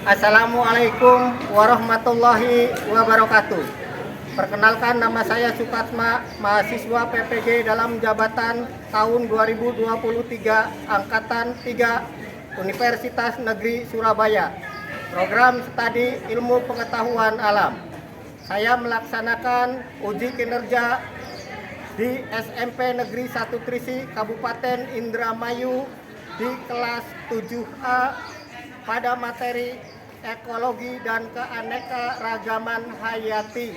Assalamualaikum warahmatullahi wabarakatuh. Perkenalkan, nama saya Sukatma, mahasiswa PPG dalam jabatan tahun 2023 Angkatan 3 Universitas Negeri Surabaya. Program studi ilmu pengetahuan alam. Saya melaksanakan uji kinerja di SMP Negeri 1 Trisi Kabupaten Indramayu di kelas 7A pada materi ekologi dan keanekaragaman hayati.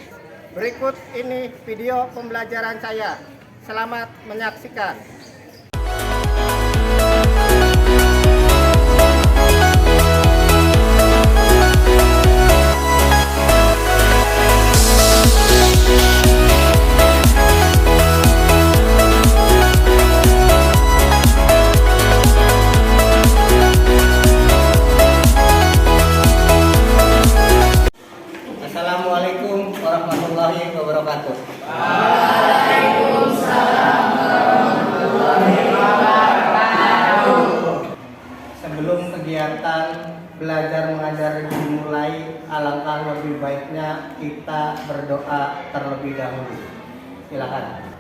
Berikut ini video pembelajaran saya. Selamat menyaksikan. Assalamualaikum warahmatullahi wabarakatuh. Waalaikumsalam warahmatullahi wabarakatuh. Sebelum kegiatan belajar mengajar dimulai, alangkah lebih baiknya kita berdoa terlebih dahulu. Silakan.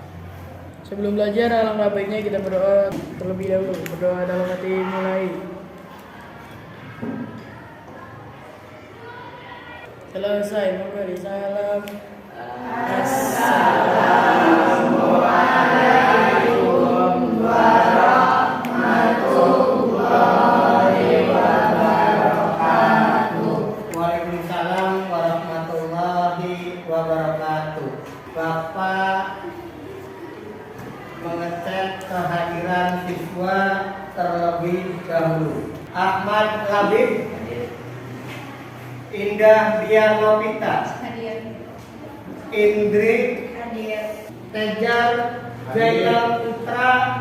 Sebelum belajar, alangkah baiknya kita berdoa terlebih dahulu. Berdoa dalam hati mulai. Selesai memberi salam. Assalamualaikum warahmatullahi wabarakatuh. Waalaikumsalam warahmatullahi wabarakatuh. Bapak mengecek kehadiran siswa terlebih dahulu. Ahmad Labib, Indah Dianopita, Indri, Tejar Jaya Putra,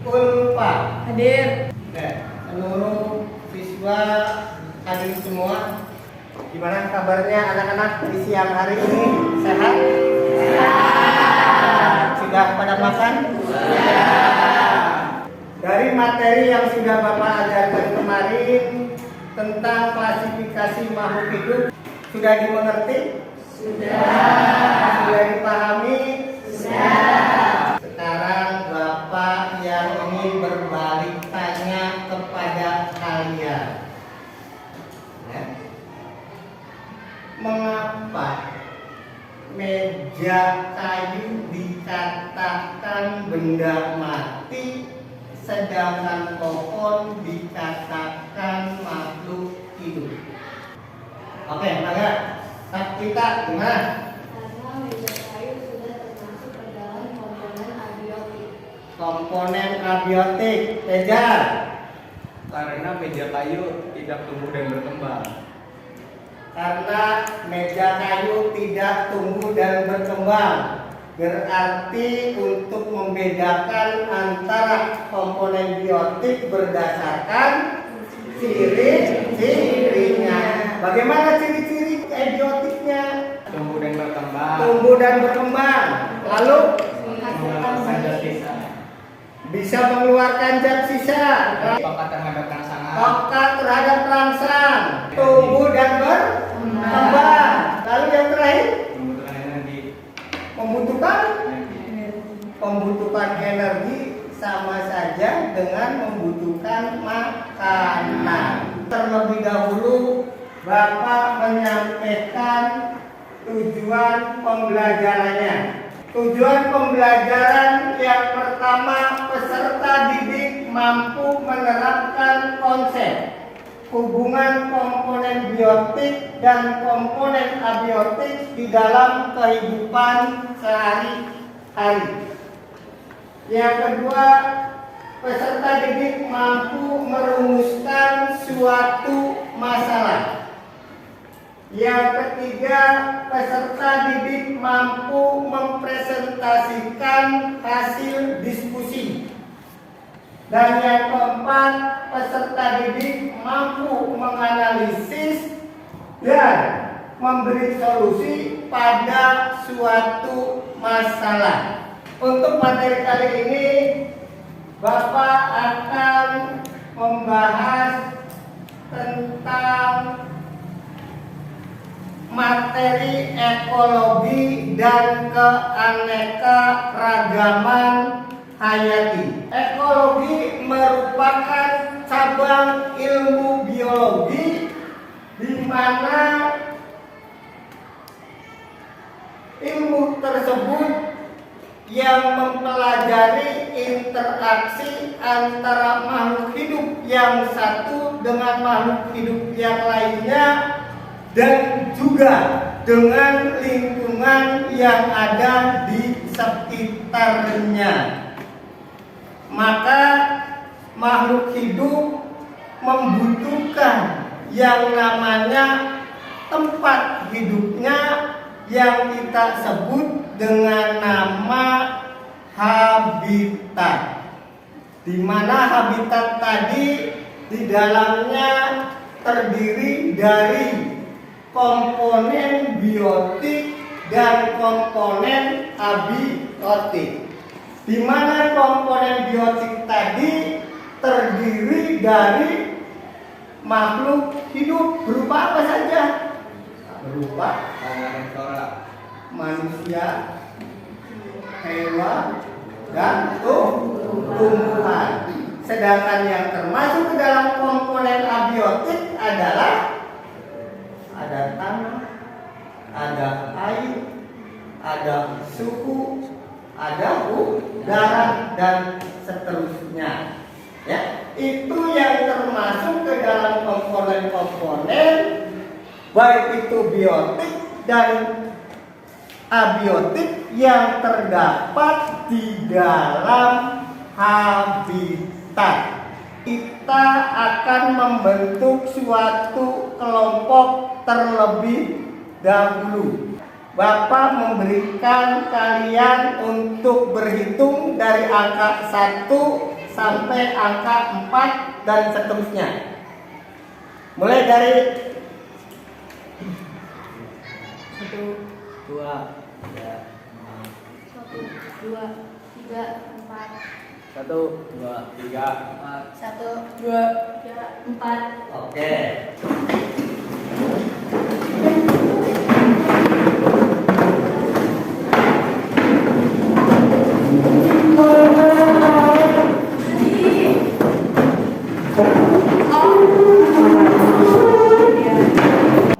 Ulfa. Hadir. Seluruh siswa hadir semua. Gimana kabarnya anak-anak di siang hari ini? Sehat? Sudah pada makan? Dari materi yang sudah Bapak ajarkan kemarin tentang klasifikasi makhluk hidup, sudah dimengerti? Sudah dipahami? Sudah. Sekarang Bapak yang ingin berbalik tanya kepada kalian, ya. Mengapa meja kayu dikatakan benda mati, sedangkan pohon dikatakan makhluk hidup? Oke, maka kita gimana? Karena meja kayu sudah termasuk ke dalam komponen abiotik. Komponen abiotik. Tejar. Karena meja kayu tidak tumbuh dan berkembang. Karena meja kayu tidak tumbuh dan berkembang. Berarti untuk membedakan antara komponen biotik berdasarkan ciri-cirinya. Bagaimana ciri-ciri biotiknya? Tumbuh dan berkembang. Tumbuh dan berkembang. Lalu Menghasilkan zat sisa. bisa mengeluarkan zat sisa. Peka terhadap rangsangan. Peka terhadap rangsang. Tumbuh dan berkembang. Lalu yang terakhir, Membutuhkan energi. Membutuhkan energi sama saja dengan membutuhkan makanan. Terlebih dahulu Bapak menyampaikan tujuan pembelajarannya. Tujuan pembelajaran yang pertama, peserta didik mampu menerapkan konsep hubungan komponen biotik dan komponen abiotik di dalam kehidupan sehari-hari. Yang kedua, peserta didik mampu merumuskan suatu masalah. Yang ketiga, peserta didik mampu mempresentasikan hasil diskusi. Dan yang keempat, peserta didik mampu menganalisis dan memberi solusi pada suatu masalah. Untuk materi kali ini, Bapak akan membahas tentang materi ekologi dan keanekaragaman hayati. Ekologi merupakan cabang ilmu biologi di mana ilmu tersebut yang mempelajari interaksi antara makhluk hidup yang satu dengan makhluk hidup yang lainnya dan juga dengan lingkungan yang ada di sekitarnya. Maka makhluk hidup membutuhkan yang namanya tempat hidupnya yang kita sebut dengan nama habitat. Di mana habitat tadi di dalamnya terdiri dari komponen biotik dan komponen abiotik. Di mana komponen biotik tadi terdiri dari makhluk hidup berupa apa saja? Berupa manusia, hewan, dan tumbuhan. Sedangkan yang termasuk ke dalam komponen abiotik adalah ada tanah, ada air, ada suhu, ada udara, dan seterusnya. Ya, itu yang termasuk ke dalam komponen-komponen baik itu biotik dan abiotik yang terdapat di dalam habitat. Kita akan membentuk suatu kelompok terlebih dahulu. Bapak memberikan kalian untuk berhitung dari angka 1 sampai angka 4 dan seterusnya. Mulai dari 1, 2, 3, 4. 1, 2, 3, 4. 1, 2, 3, 4. Oke.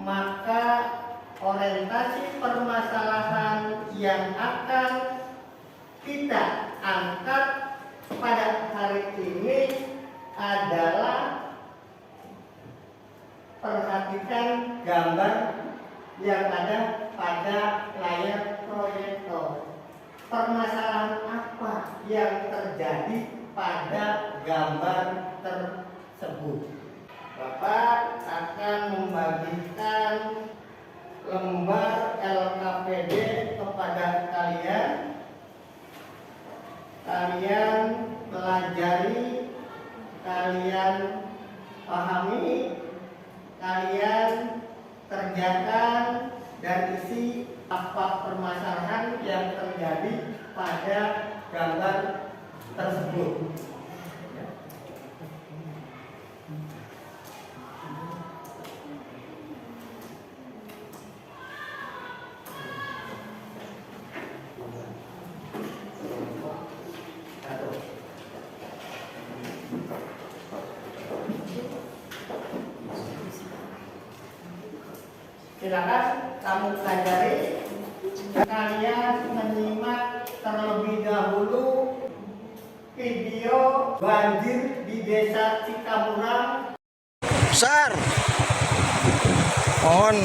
Maka orientasi permasalahan yang akan kita angkat pada hari ini adalah perhatikan gambar yang ada pada layar proyektor. Permasalahan apa yang terjadi pada gambar tersebut? Bapak akan membagikan lembar LKPD kepada kalian. Kalian pelajari, kalian pahami, kalian kerjakan dan isi apa permasalahan yang terjadi pada gambar tersebut. Silakan kamu pelajari. Kalian menyimak terlebih dahulu video banjir di Desa Cikamurang. Besar. Mohon.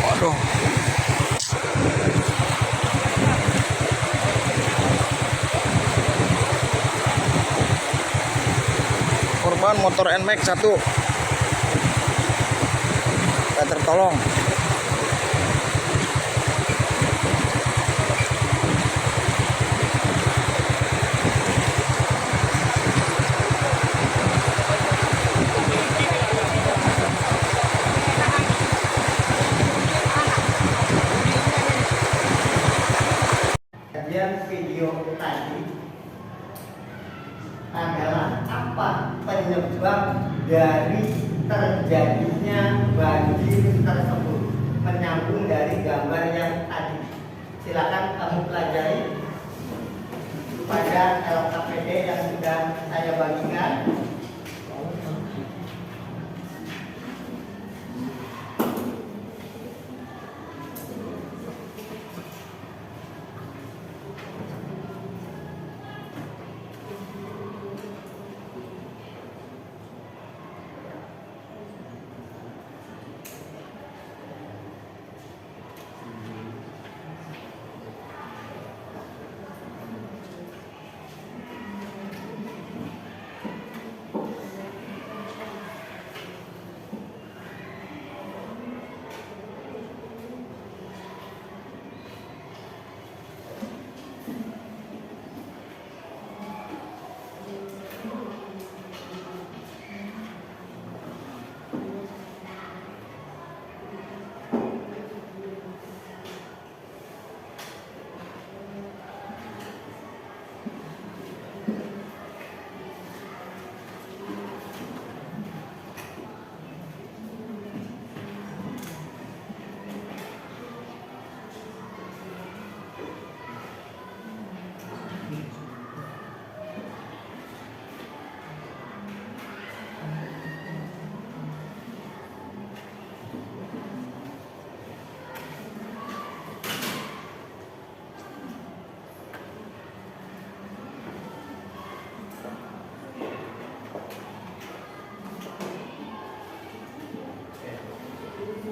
Waduh. Korban motor NMAX 1. Tak tertolong. Kajian video tadi adalah apa penyebab dari terjadinya banjir tersebut. Menyambung dari gambar yang tadi. Silakan kamu pelajari pada LKPD yang sudah saya bagikan.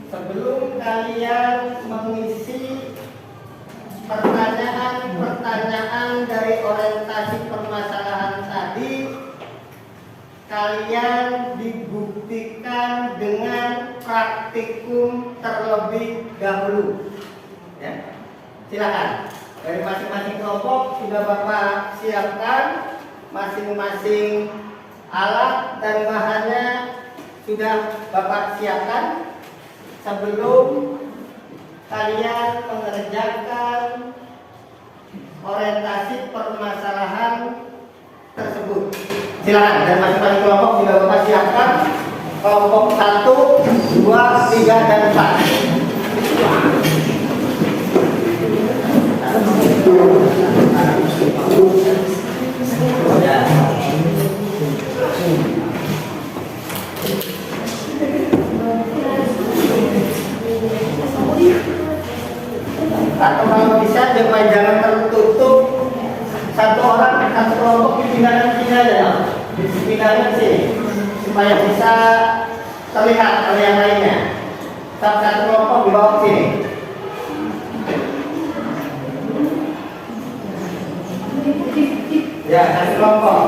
Sebelum kalian mengisi pertanyaan-pertanyaan dari orientasi permasalahan tadi, kalian dibuktikan dengan praktikum terlebih dahulu. Ya. Silakan. Dari masing-masing kelompok sudah Bapak siapkan masing-masing alat dan bahannya sudah Bapak siapkan. Sebelum kalian mengerjakan orientasi permasalahan tersebut, silakan. Dan masing-masing kelompok sudah Bapak siapkan. Kelompok 1, 2, 3, dan 4. Ya. Atau kalau bisa jangan tertutup, satu orang satu kelompok dipindahkan sini aja ya, dipindahkan sini supaya bisa terlihat oleh yang lainnya. Satu kelompok dibawa ke sini. Ya, satu kelompok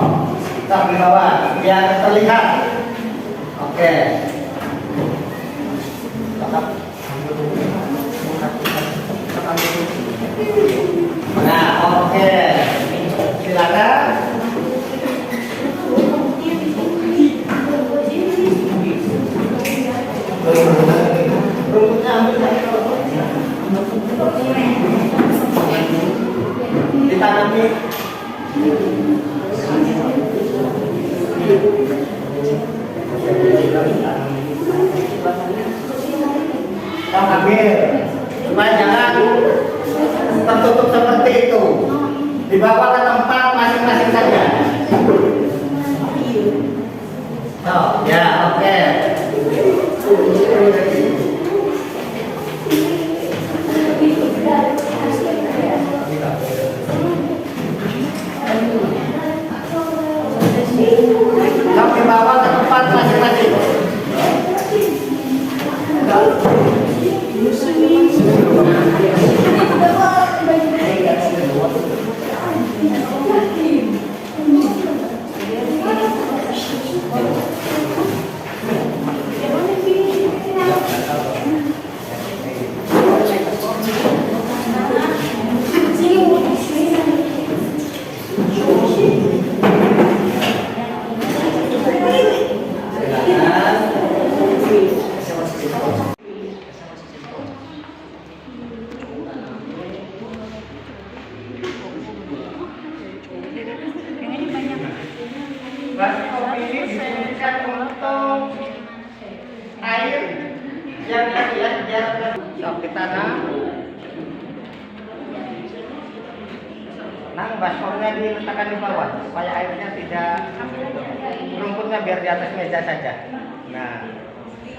tetap di bawah biar terlihat. Oke. Nah, oke. Silakan. Rumputnya ambil dari ditanami. Kamu ambil supaya jangan tertutup seperti itu. Dibawa ke tempat masing-masing saja. Oh, ya, oke. Kamu dibawa ke tempat masing-masing. Plastik kopi ini ditanam. Nah, baskomnya diletakkan di bawah supaya airnya tidak, rumputnya biar di atas meja saja. Nah, oke.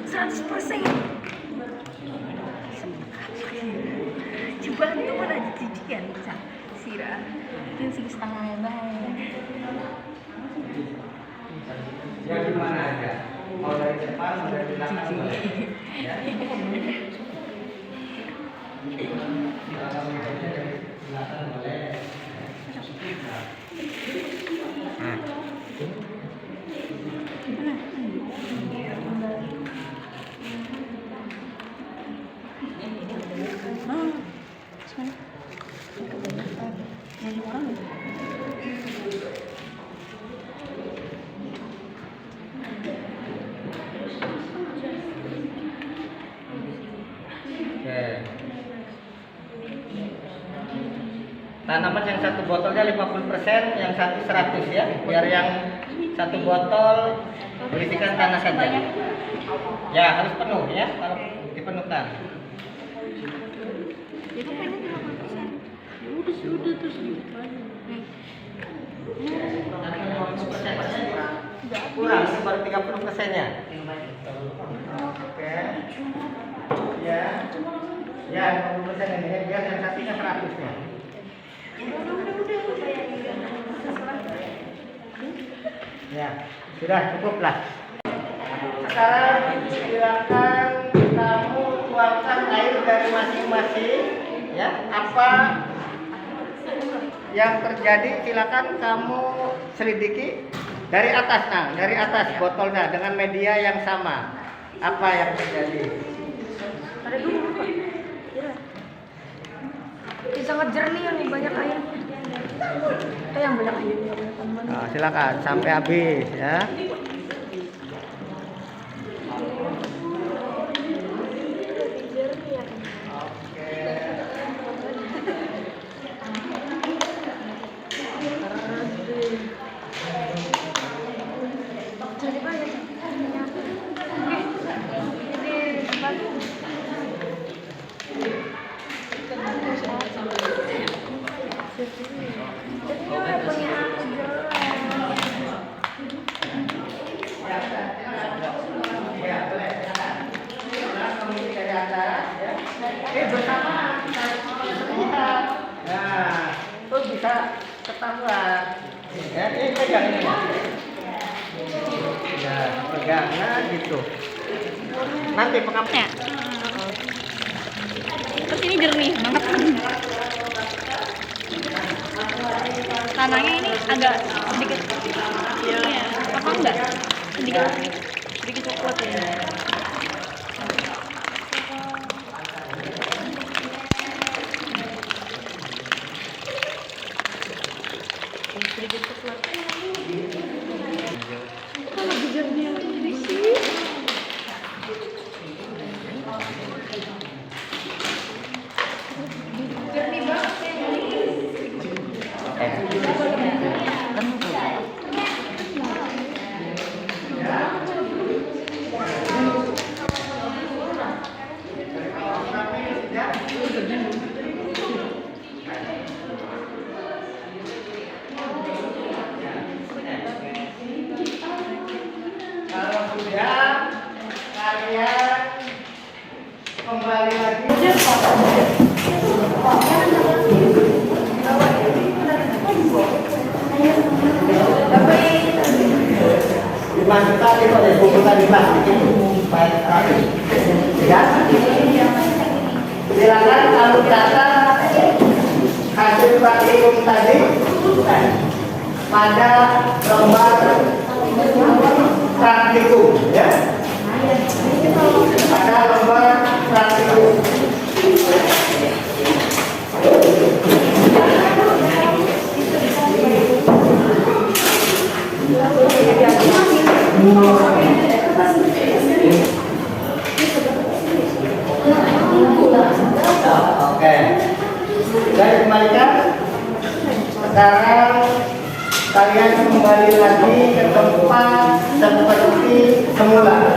100%. Coba itu mana jijikan bisa sirah. Yang segi setengahnya bahaya. Ya gimana aja. Mau dari depan, mau dari belakang boleh. Ya. Kalau mejanya dari belakang boleh. Oke. Tanaman yang satu botolnya 50%, yang satu 100 ya. Biar yang satu botol berisikan tanah saja. Ya, harus penuh ya, kalau dipenuhkan. Itu pengen 50%. Ya udah sudah terus gimana? Kurang, baru 30%-nya. Oke. Ya. Ya, 50% ini biar yang satunya 100-nya. Ya, sudah cukup lah. Sekarang silakan kamu tuangkan air dari masing-masing. Ya, apa yang terjadi silakan kamu selidiki dari atas, nah, dari atas botolnya dengan media yang sama. Apa yang terjadi? Ada dulu Pak. Ini sangat jernih yang banyak air. Yang banyak airnya teman. Nah, silakan sampai habis ya. Ya, boleh. Kamu dari atas ya. Bersama lihat. Nah, terus bisa ketahuan. Ya, ini pegang ini. Ya, pegang nah gitu. Nanti pengampnya. Terus ini jernih banget. Tanahnya ini agak sedikit ya, apa enggak? Sedikit coklat ya. Sedikit coklat. Kok lebih jernih yang ini sih? Jernih banget ya. Kalau sudah, kalian kembali lagi. Dimasuk tadi oleh buku tadi plastikin baik tadi. Ya. Silakan kalau data hasil praktikum tadi pada lembar praktikum ya. Pada lembar praktikum. Oke. kembali lagi ke tempat seperti semula.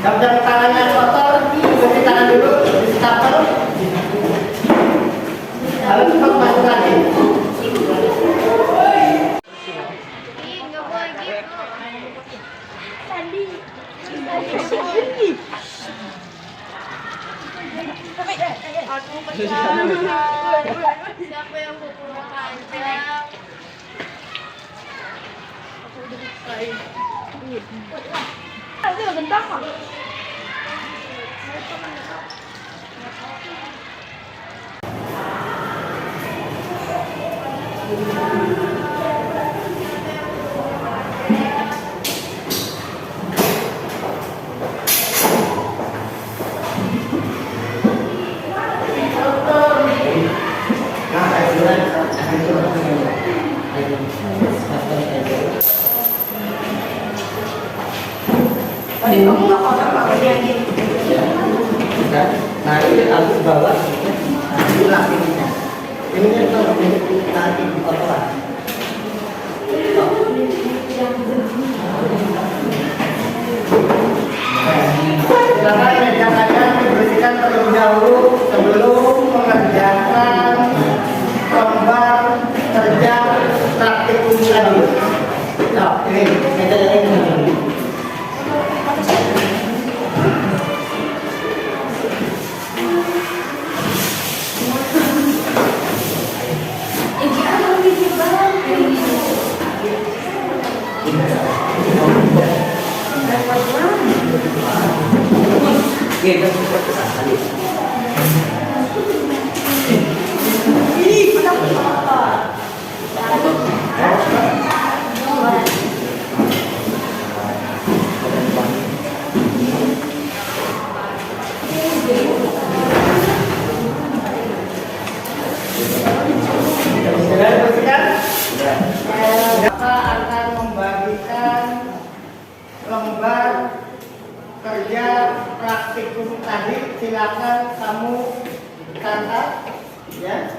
Jam-jam tangannya kotor, cuci tangan dulu, cuci stapel. Lalu cepat masuk lagi. Nggak boleh gitu. Tadi. Aku pecah. Siapa yang pukul panjang? Aku udah selesai. Nanti lo gentang kok. Kamu nggak kotor nggak boleh gitu. Nah ini harus bawa hilang ininya. Ininya kalau nanti kotoran. Silakan meja kalian dibersihkan terlebih dahulu sebelum mengerjakan gambar kerja praktikum tadi. Nah, ini meja ini. Maka akan membagikan lembar kerja praktikum tadi. Silakan kamu catat ya.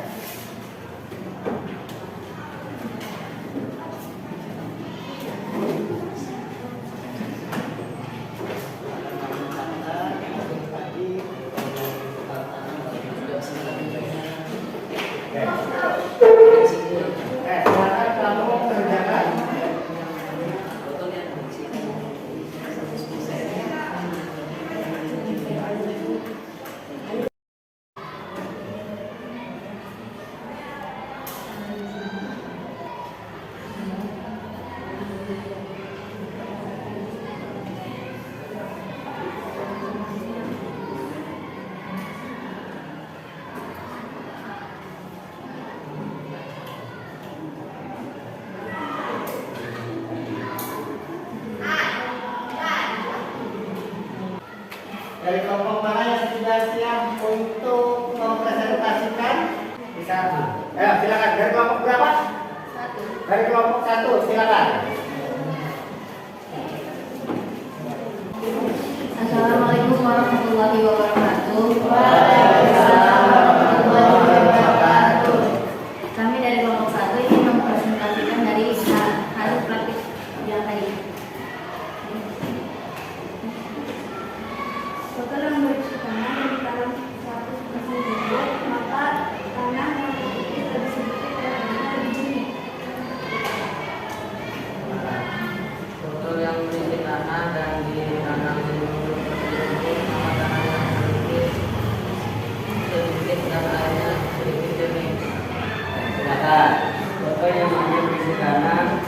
Silakan kamu kerjakan. Dari kelompok mana yang sudah siap untuk mempresentasikan? Bisa. Ayo silakan. Dari kelompok berapa? Satu. Dari kelompok 1 silakan. Assalamualaikum warahmatullahi wabarakatuh. Waalaikumsalam warahmatullahi wabarakatuh. Kami dari kelompok 1 ingin mempresentasikan dari hari praktik yang tadi. Setelah memiliki tanah yang dalam 100% hidup, maka tanah yang kita disebut tanah di bumi. Foto yang berisi tanah dan ditanam seluruh nama tanah yang sedikit sedikit dan airnya sedikit jernih. Silakan. Foto yang hanya berisi tanah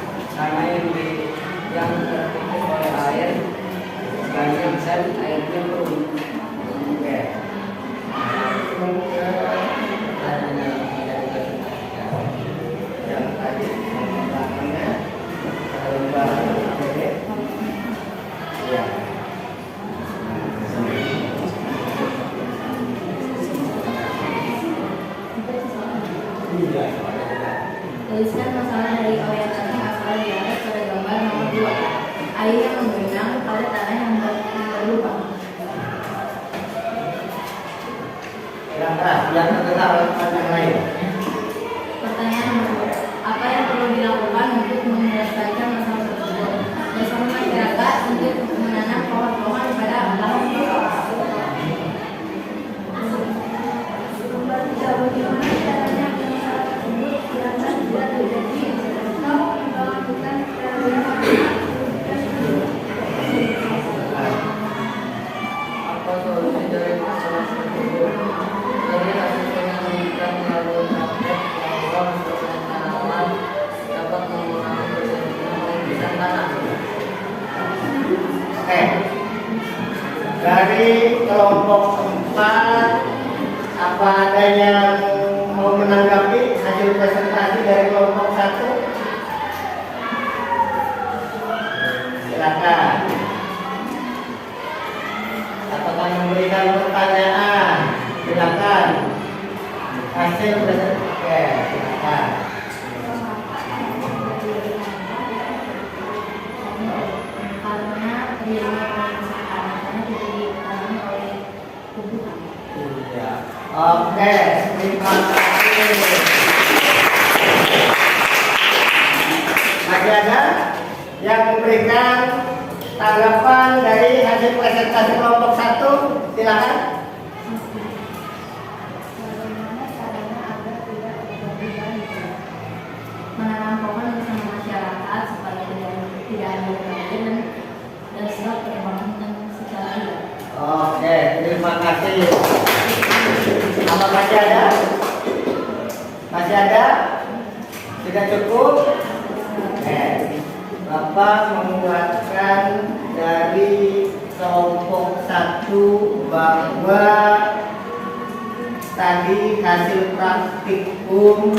yang tertutup oleh air banyak dan airnya turun. Oke. Yang tadi belakangnya lembar ini. Ya. Tuliskan masalah dari orientasi masalah di atas pada gambar nomor 2. Air yang menggenang pada tanah yang berlubang. Yang keras, yang terdengar oleh tempat yang lain. Pertanyaan nomor 2. Apa yang perlu dilakukan untuk menyelesaikan masalah tersebut? Bersama masyarakat untuk menanam pohon-pohon pada lahan kosong. Nomor 3. Bagaimana caranya masalah tersebut dilakukan tidak terjadi atau melakukan Apa solusi dari masalah tersebut? Dari hasil penyelidikan melalui praktek laporan proses tanaman dapat mengurangi terjadinya pengisian tanah. Oke. Dari kelompok 4, apa ada yang mau menanggapi hasil presentasi dari kelompok 1? Silakan. Apakah memberikan pertanyaan? Silakan. Hasil presentasi. Oke, silakan. karena terjadinya pengisian tanah karena tidak ditanami oleh tumbuhan. Ya. Oke, terima kasih. Masih ada yang memberikan tanggapan dari hasil presentasi kelompok 1? Silakan. Bagaimana caranya agar tidak terjadi banjir? Menanam pohon bersama masyarakat supaya tidak ada banjir dan sebab perkembangan secara liar. Oke, terima kasih. Apa masih ada? Masih ada? Sudah cukup? Oke. Bapak menguatkan dari kelompok 1 bahwa tadi hasil praktikum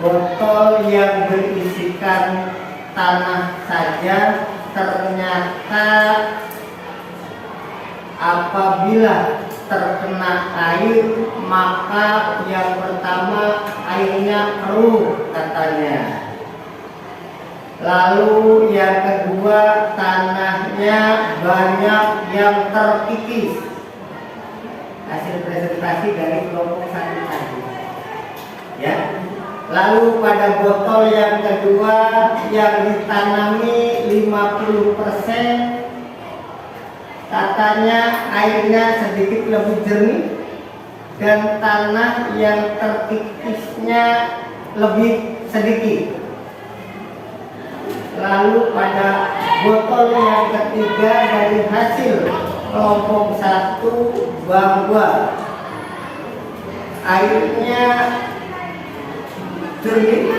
botol yang berisikan tanah saja ternyata apabila terkena air maka yang pertama airnya keruh katanya. Lalu yang kedua tanahnya banyak yang terkikis. Hasil presentasi dari kelompok 1 tadi. Ya. Lalu pada botol yang kedua yang ditanami 50%, katanya airnya sedikit lebih jernih dan tanah yang terkikisnya lebih sedikit. Lalu pada botol yang ketiga dari hasil kelompok 1 bahwa airnya jernih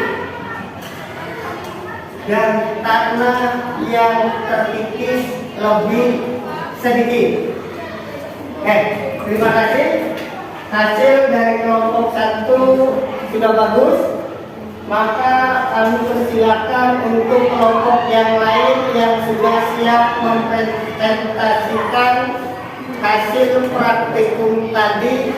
dan tanah yang terkikis lebih sedikit. Oke, terima kasih. Hasil dari kelompok 1 sudah bagus. Maka kami persilakan untuk kelompok yang lain yang sudah siap mempresentasikan hasil praktikum tadi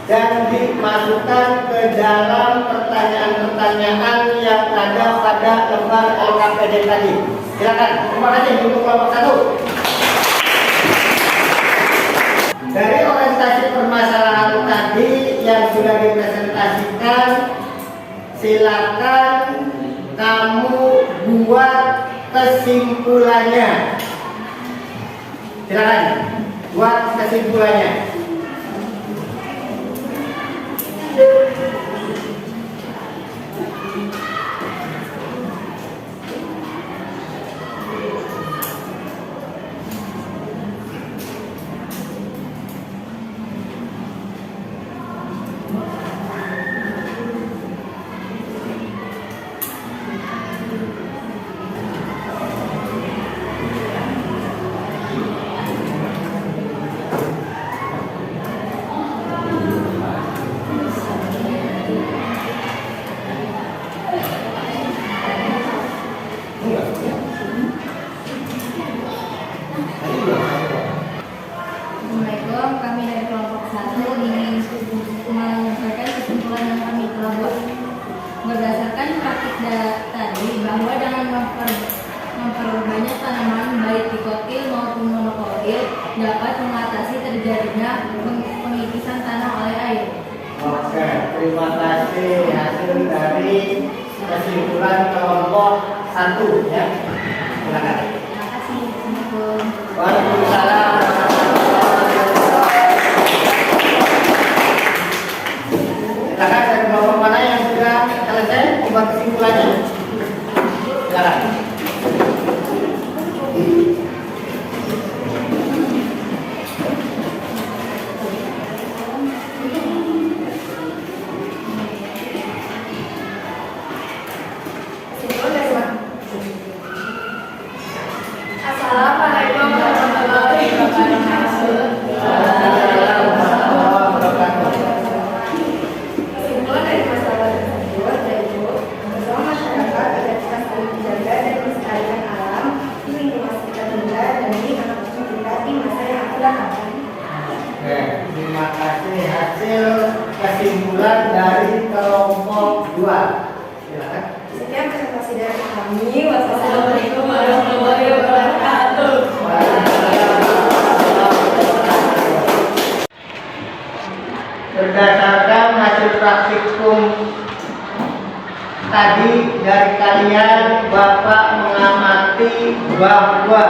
dan dimasukkan ke dalam pertanyaan-pertanyaan yang ada pada lembar LKPD tadi. Silakan. Terima kasih untuk kelompok 1. Dari orientasi permasalahan tadi yang sudah dipresentasikan, silakan kamu buat kesimpulannya. Silakan buat kesimpulannya. tadi bahwa dengan memperbanyak tanaman baik dikotil maupun monokotil dapat mengatasi terjadinya pengikisan tanah oleh air. Oke, terima kasih hasil dari kesimpulan kelompok 1 ya. Silakan. Terima kasih. Assalamualaikum. Waalaikumsalam. Silakan dari kelompok mana yang sudah selesai membuat kesimpulannya? Silakan. Assalamualaikum warahmatullahi wabarakatuh. Kesimpulan dari masalah tersebut yaitu bersama masyarakat agar kita saling menjaga dan melestarikan alam di lingkungan sekitar kita dan di anak cucu kita di masa yang akan datang. Oke, terima kasih hasil kesimpulan dari kelompok 2. Silakan. Sekian presentasi dari kami. Wassalamualaikum warahmatullahi wabarakatuh. Berdasarkan hasil praktikum tadi dari kalian, Bapak mengamati bahwa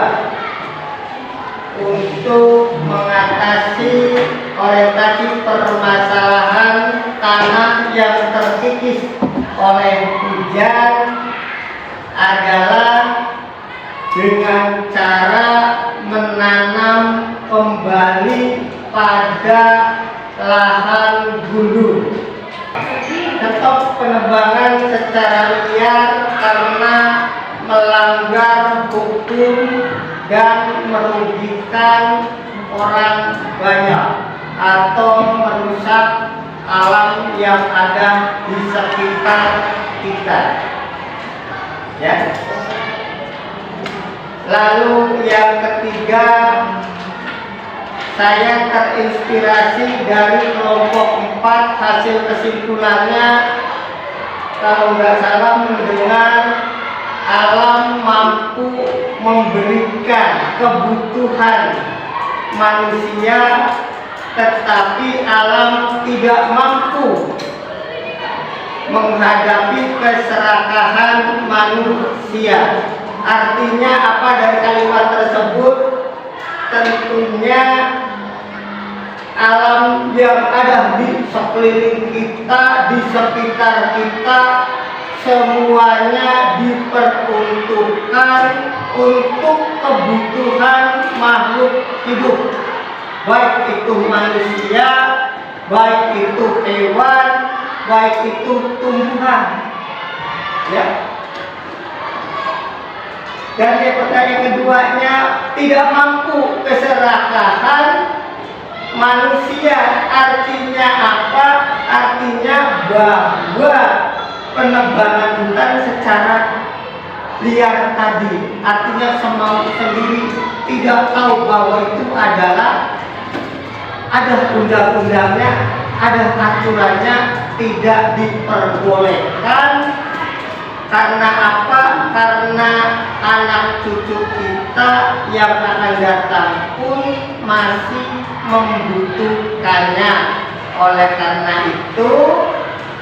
untuk mengatasi orientasi permasalahan tanah yang terkikis oleh hujan adalah dengan cara menanam kembali pada lahan gundul. Stop penebangan secara liar karena melanggar hukum dan merugikan orang banyak atau merusak alam yang ada di sekitar kita. Ya. Lalu yang ketiga, saya terinspirasi dari kelompok 4 hasil kesimpulannya, kalau nggak salah mendengar alam mampu memberikan kebutuhan manusia, tetapi alam tidak mampu menghadapi keserakahan manusia. Artinya apa dari kalimat tersebut? Tentunya alam yang ada di sekeliling kita, di sekitar kita, semuanya diperuntukkan untuk kebutuhan makhluk hidup, baik itu manusia, baik itu hewan, baik itu tumbuhan. Ya. Dan yang pertanyaan keduanya, tidak mampu keserakahan manusia. Artinya apa? Artinya bahwa penebangan hutan secara liar tadi, artinya semau sendiri, tidak tahu bahwa itu adalah ada undang-undangnya, ada aturannya, tidak diperbolehkan. Karena apa? Karena anak cucu kita yang akan datang pun masih membutuhkannya. Oleh karena itu,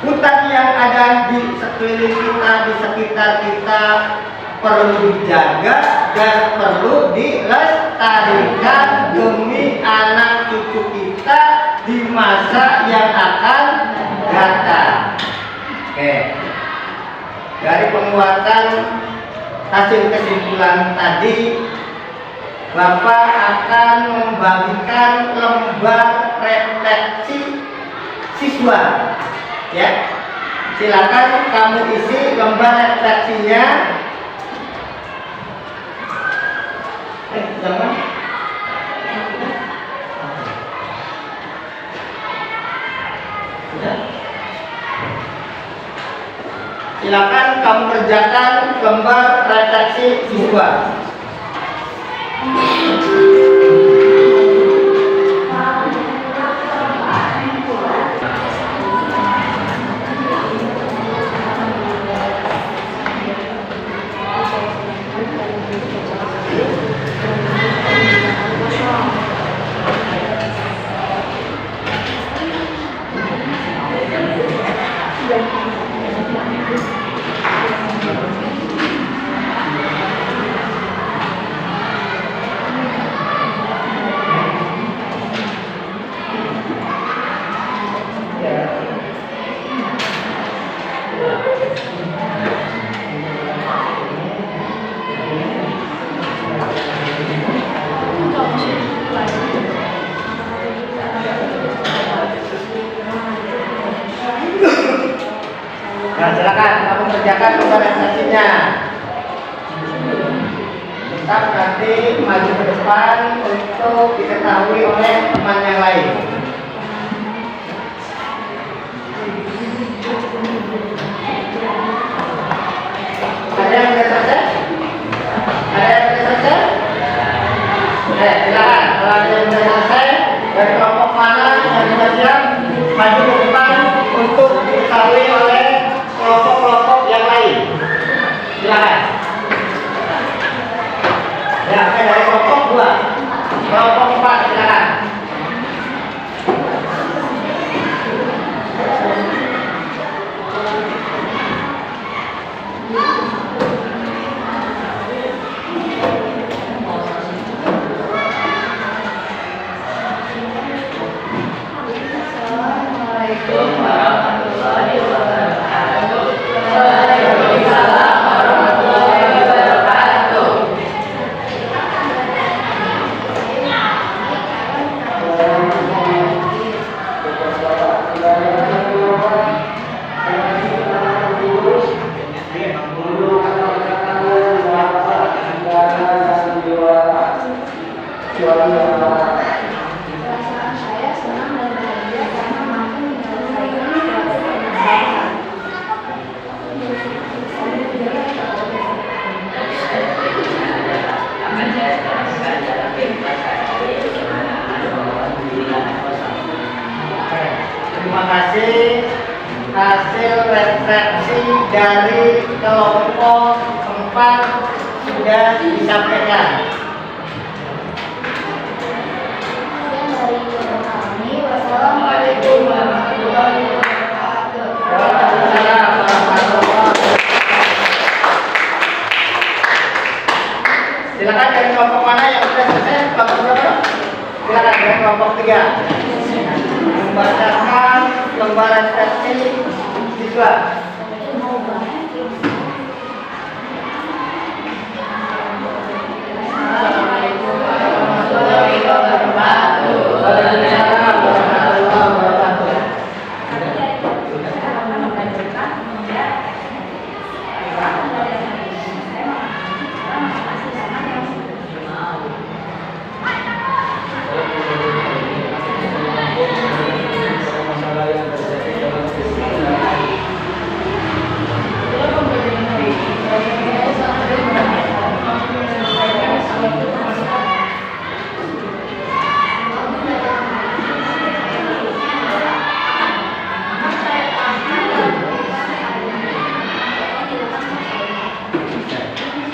hutan yang ada di sekeliling kita, di sekitar kita perlu dijaga dan perlu dilestarikan demi anak cucu kita di masa yang akan datang. Oke. Dari penguatan hasil kesimpulan tadi, Bapak akan membagikan lembar refleksi siswa. Ya, silakan kamu isi lembar refleksinya. Jangan. Sudah. Silakan kamu kerjakan lembar refleksi siswa. Nah, silakan kamu kerjakan organisasinya. Tetap nanti maju ke depan untuk diketahui oleh teman yang lain. Ada yang sudah selesai? Ada yang sudah selesai? Silakan. Kalau ada yang sudah selesai, dari kelompok mana yang sudah siap, maju ke depan untuk diketahui oleh kelompok-kelompok yang lain. Silakan. Ya, oke, dari kelompok 2, kelompok 4, silakan. Perasaan saya senang dan bahagia karena mampu menyelesaikan tugas Terima kasih. Hasil refleksi dari kelompok 4 sudah disampaikan. Wassalamualaikum warahmatullahi wabarakatuh. Waalaikumsalam warahmatullahi wabarakatuh. Silakan dari kelompok mana yang sudah selesai? Kelompok berapa? Silakan dari kelompok 3. Membacakan lembaran teksi siswa. Assalamualaikum warahmatullahi wabarakatuh. Waalaikumsalam warahmatullahi wabarakatuh. Masalah yang terjadi dalam bisnis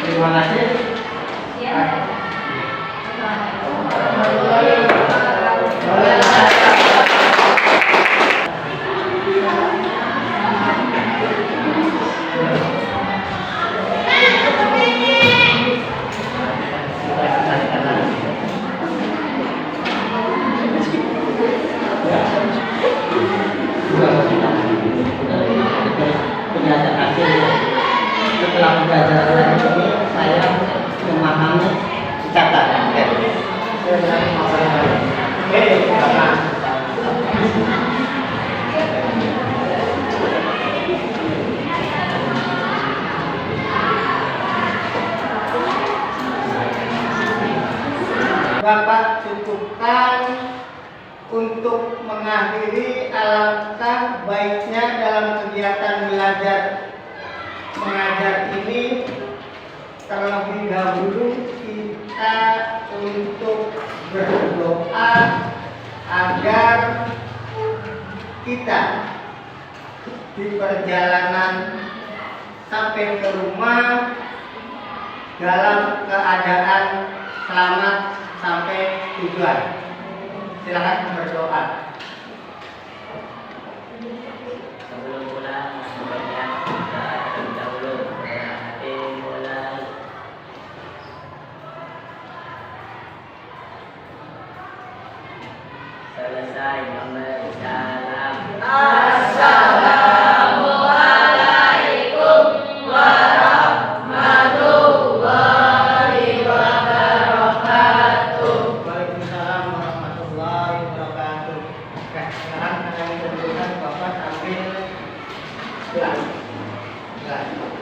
Terima kasih. Setelah pembelajaran ini saya memahami catatan. Oke, karena Bapak cukupkan untuk mengakhiri, alangkah baiknya dalam kegiatan belajar mengajar ini terlebih dahulu kita untuk berdoa agar kita di perjalanan sampai ke rumah dalam keadaan selamat sampai tujuan. Silakan berdoa. Sebelum pulang Nah,